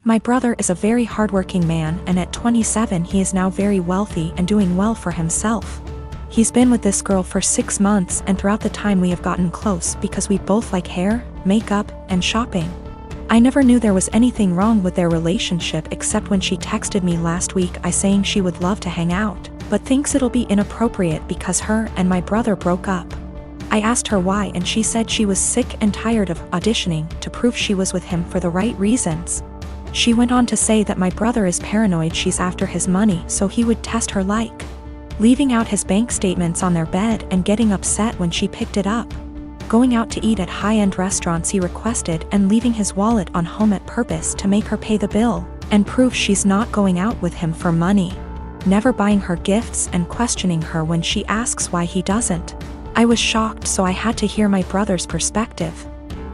My brother is a very hardworking man, and at 27 he is now very wealthy and doing well for himself. He's been with this girl for 6 months, and throughout the time we have gotten close because we both like hair, makeup, and shopping. I never knew there was anything wrong with their relationship except when she texted me last week saying she would love to hang out, but thinks it'll be inappropriate because her and my brother broke up. I asked her why, and she said she was sick and tired of auditioning to prove she was with him for the right reasons. She went on to say that my brother is paranoid she's after his money, so he would test her, like leaving out his bank statements on their bed and getting upset when she picked it up, going out to eat at high-end restaurants he requested, and leaving his wallet on home at purpose to make her pay the bill and prove she's not going out with him for money, never buying her gifts and questioning her when she asks why he doesn't. I was shocked, so I had to hear my brother's perspective.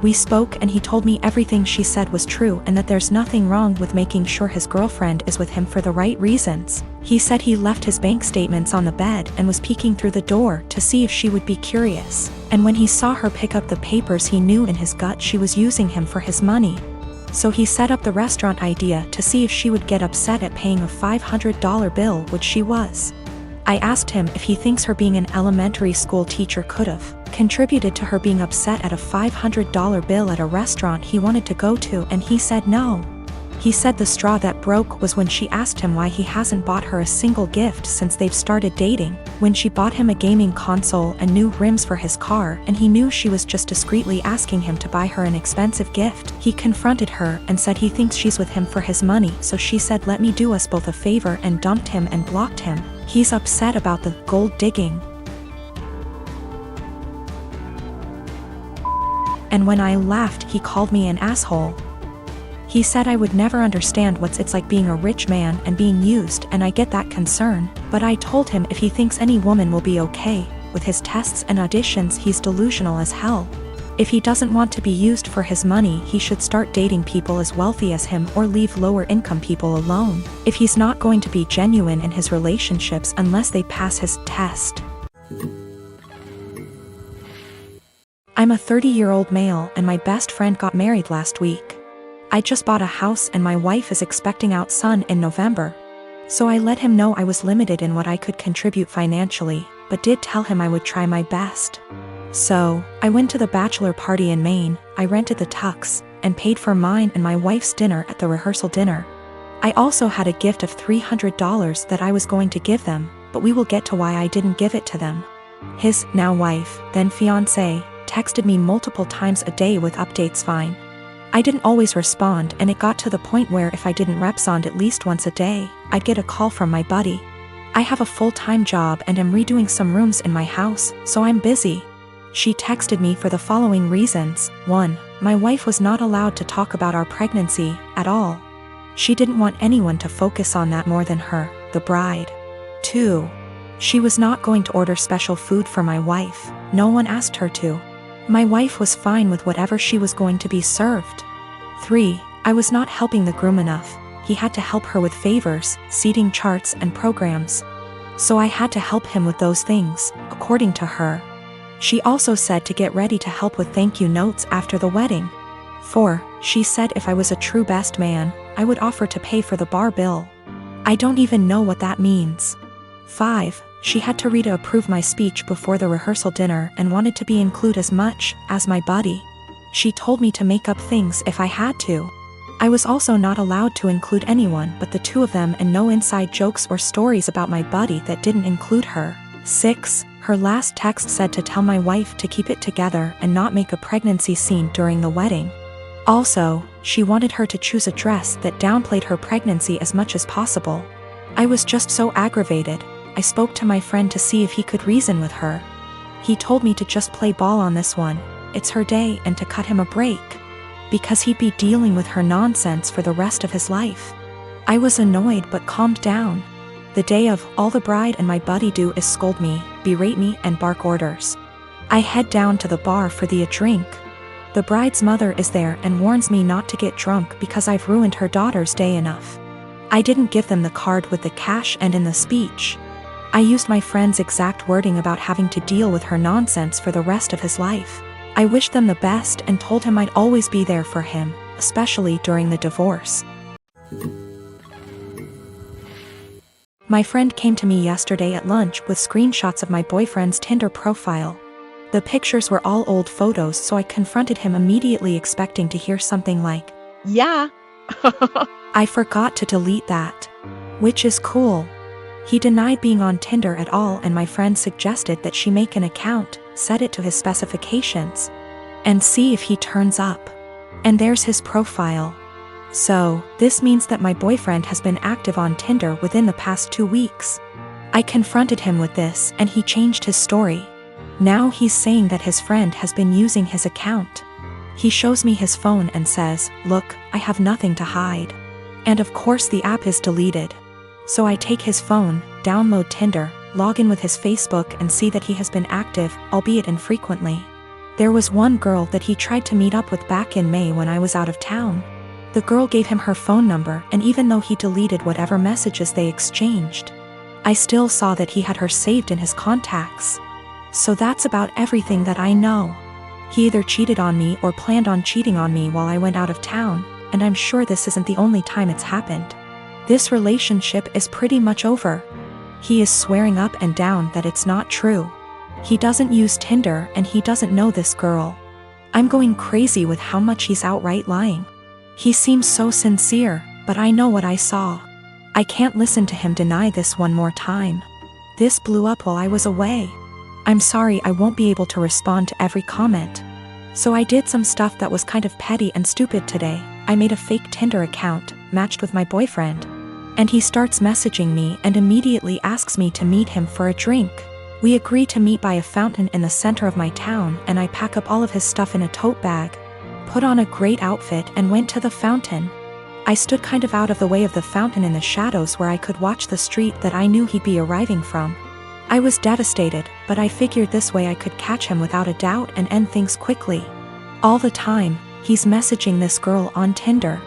We spoke and he told me everything she said was true and that there's nothing wrong with making sure his girlfriend is with him for the right reasons. He said he left his bank statements on the bed and was peeking through the door to see if she would be curious, and when he saw her pick up the papers he knew in his gut she was using him for his money. So he set up the restaurant idea to see if she would get upset at paying a $500 bill, which she was. I asked him if he thinks her being an elementary school teacher could have contributed to her being upset at a $500 bill at a restaurant he wanted to go to, and he said no. He said the straw that broke was when she asked him why he hasn't bought her a single gift since they've started dating, when she bought him a gaming console and new rims for his car, and he knew she was just discreetly asking him to buy her an expensive gift. He confronted her and said he thinks she's with him for his money, so she said let me do us both a favor and dumped him and blocked him. He's upset about the gold digging. And when I laughed, he called me an asshole. He said I would never understand what it's like being a rich man and being used, and I get that concern, but I told him if he thinks any woman will be okay with his tests and auditions, he's delusional as hell. If he doesn't want to be used for his money, he should start dating people as wealthy as him or leave lower income people alone, if he's not going to be genuine in his relationships unless they pass his test. I'm a 30-year-old male and my best friend got married last week. I just bought a house and my wife is expecting our son in November. So I let him know I was limited in what I could contribute financially, but did tell him I would try my best. So, I went to the bachelor party in Maine, I rented the tux, and paid for mine and my wife's dinner at the rehearsal dinner. I also had a gift of $300 that I was going to give them, but we will get to why I didn't give it to them. His now wife, then fiancé, texted me multiple times a day with updates fine. I didn't always respond, and it got to the point where if I didn't respond at least once a day, I'd get a call from my buddy. I have a full-time job and am redoing some rooms in my house, so I'm busy. She texted me for the following reasons. 1. My wife was not allowed to talk about our pregnancy at all. She didn't want anyone to focus on that more than her, the bride. 2. She was not going to order special food for my wife, no one asked her to. My wife was fine with whatever she was going to be served. 3. I was not helping the groom enough. He had to help her with favors, seating charts and programs. So I had to help him with those things, according to her. She also said to get ready to help with thank you notes after the wedding. 4. She said if I was a true best man, I would offer to pay for the bar bill. I don't even know what that means. 5. She had to read to approve my speech before the rehearsal dinner and wanted to be included as much as my buddy. She told me to make up things if I had to. I was also not allowed to include anyone but the two of them, and no inside jokes or stories about my buddy that didn't include her. 6. Her last text said to tell my wife to keep it together and not make a pregnancy scene during the wedding. Also, she wanted her to choose a dress that downplayed her pregnancy as much as possible. I was just so aggravated. I spoke to my friend to see if he could reason with her. He told me to just play ball on this one, it's her day, and to cut him a break, because he'd be dealing with her nonsense for the rest of his life. I was annoyed but calmed down. The day of, all the bride and my buddy do is scold me, berate me, and bark orders. I head down to the bar for a drink. The bride's mother is there and warns me not to get drunk because I've ruined her daughter's day enough. I didn't give them the card with the cash and in the speech. I used my friend's exact wording about having to deal with her nonsense for the rest of his life. I wished them the best and told him I'd always be there for him, especially during the divorce. My friend came to me yesterday at lunch with screenshots of my boyfriend's Tinder profile. The pictures were all old photos, so I confronted him immediately, expecting to hear something like, "Yeah." "I forgot to delete that." Which is cool. He denied being on Tinder at all, and my friend suggested that she make an account, set it to his specifications, and see if he turns up. And there's his profile. So, this means that my boyfriend has been active on Tinder within the past 2 weeks. I confronted him with this, and he changed his story. Now he's saying that his friend has been using his account. He shows me his phone and says, "Look, I have nothing to hide." And of course the app is deleted. So I take his phone, download Tinder, log in with his Facebook, and see that he has been active, albeit infrequently. There was one girl that he tried to meet up with back in May when I was out of town. The girl gave him her phone number, and even though he deleted whatever messages they exchanged, I still saw that he had her saved in his contacts. So that's about everything that I know. He either cheated on me or planned on cheating on me while I went out of town, and I'm sure this isn't the only time it's happened. This relationship is pretty much over. He is swearing up and down that it's not true. He doesn't use Tinder and he doesn't know this girl. I'm going crazy with how much he's outright lying. He seems so sincere, but I know what I saw. I can't listen to him deny this one more time. This blew up while I was away. I'm sorry, I won't be able to respond to every comment. So I did some stuff that was kind of petty and stupid today. I made a fake Tinder account, matched with my boyfriend. And he starts messaging me and immediately asks me to meet him for a drink. We agree to meet by a fountain in the center of my town, and I pack up all of his stuff in a tote bag, put on a great outfit, and went to the fountain. I stood kind of out of the way of the fountain in the shadows where I could watch the street that I knew he'd be arriving from. I was devastated, but I figured this way I could catch him without a doubt and end things quickly. All the time, he's messaging this girl on Tinder.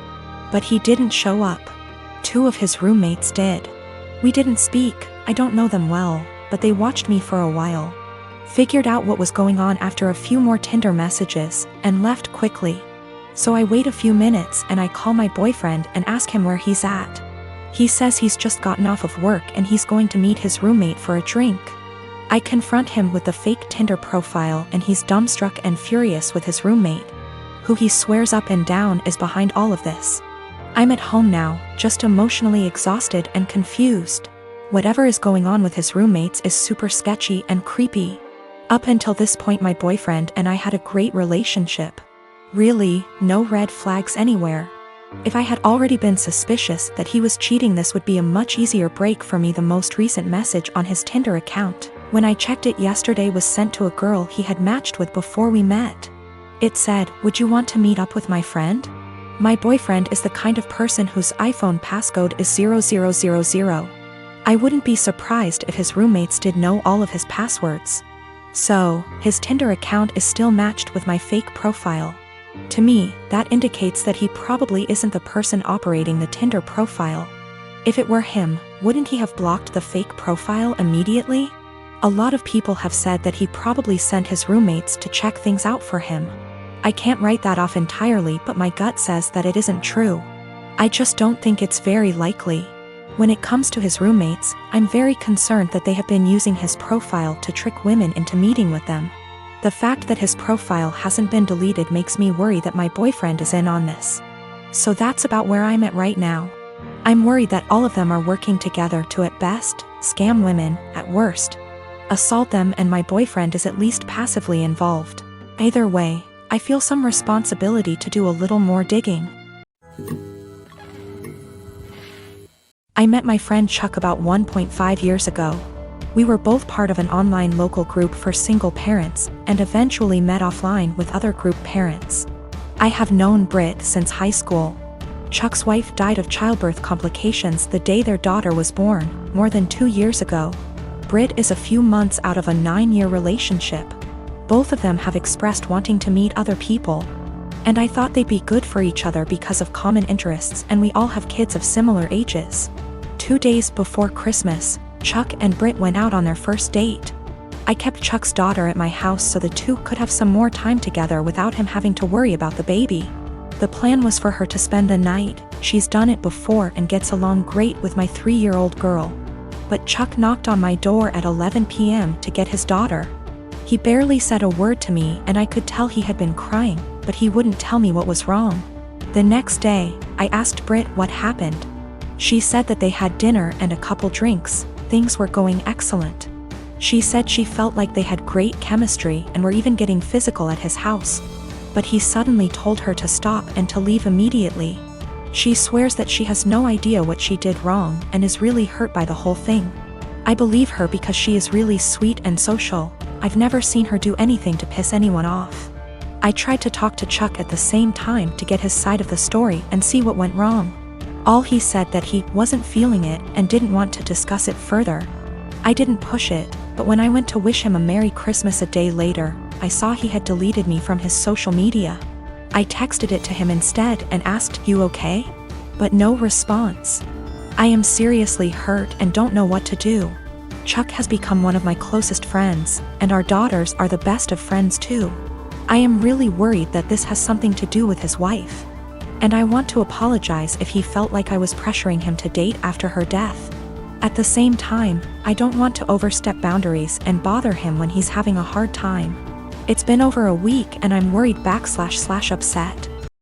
But he didn't show up. 2 of his roommates did. We didn't speak, I don't know them well, but they watched me for a while. Figured out what was going on after a few more Tinder messages, and left quickly. So I wait a few minutes and I call my boyfriend and ask him where he's at. He says he's just gotten off of work and he's going to meet his roommate for a drink. I confront him with the fake Tinder profile, and he's dumbstruck and furious with his roommate, who he swears up and down is behind all of this. I'm at home now, just emotionally exhausted and confused. Whatever is going on with his roommates is super sketchy and creepy. Up until this point, my boyfriend and I had a great relationship. Really, no red flags anywhere. If I had already been suspicious that he was cheating, this would be a much easier break for me. The most recent message on his Tinder account, when I checked it yesterday, was sent to a girl he had matched with before we met. It said, "Would you want to meet up with my friend?" My boyfriend is the kind of person whose iPhone passcode is 0000. I wouldn't be surprised if his roommates did know all of his passwords. So, his Tinder account is still matched with my fake profile. To me, that indicates that he probably isn't the person operating the Tinder profile. If it were him, wouldn't he have blocked the fake profile immediately? A lot of people have said that he probably sent his roommates to check things out for him. I can't write that off entirely, but my gut says that it isn't true. I just don't think it's very likely. When it comes to his roommates, I'm very concerned that they have been using his profile to trick women into meeting with them. The fact that his profile hasn't been deleted makes me worry that my boyfriend is in on this. So that's about where I'm at right now. I'm worried that all of them are working together to, at best, scam women, at worst, assault them, and my boyfriend is at least passively involved. Either way, I feel some responsibility to do a little more digging. I met my friend Chuck about 1.5 years ago. We were both part of an online local group for single parents, and eventually met offline with other group parents. I have known Britt since high school. Chuck's wife died of childbirth complications the day their daughter was born, more than 2 years ago. Britt is a few months out of a 9-year relationship. Both of them have expressed wanting to meet other people. And I thought they'd be good for each other because of common interests, and we all have kids of similar ages. 2 days before Christmas, Chuck and Britt went out on their first date. I kept Chuck's daughter at my house so the two could have some more time together without him having to worry about the baby. The plan was for her to spend the night, She's done it before and gets along great with my 3-year-old girl. But Chuck knocked on my door at 11 p.m. to get his daughter. He barely said a word to me and I could tell he had been crying, but he wouldn't tell me what was wrong. The next day, I asked Britt what happened. She said that they had dinner and a couple drinks. Things were going excellent. She said she felt like they had great chemistry and were even getting physical at his house. But he suddenly told her to stop and to leave immediately. She swears that she has no idea what she did wrong and is really hurt by the whole thing. I believe her because she is really sweet and social. I've never seen her do anything to piss anyone off. I tried to talk to Chuck at the same time to get his side of the story and see what went wrong. All he said that he wasn't feeling it and didn't want to discuss it further. I didn't push it, but when I went to wish him a Merry Christmas a day later, I saw he had deleted me from his social media. I texted it to him instead and asked, "You okay?" But no response. I am seriously hurt and don't know what to do. Chuck has become one of my closest friends, and our daughters are the best of friends too. I am really worried that this has something to do with his wife. And I want to apologize if he felt like I was pressuring him to date after her death. At the same time, I don't want to overstep boundaries and bother him when he's having a hard time. It's been over a week and I'm worried // upset.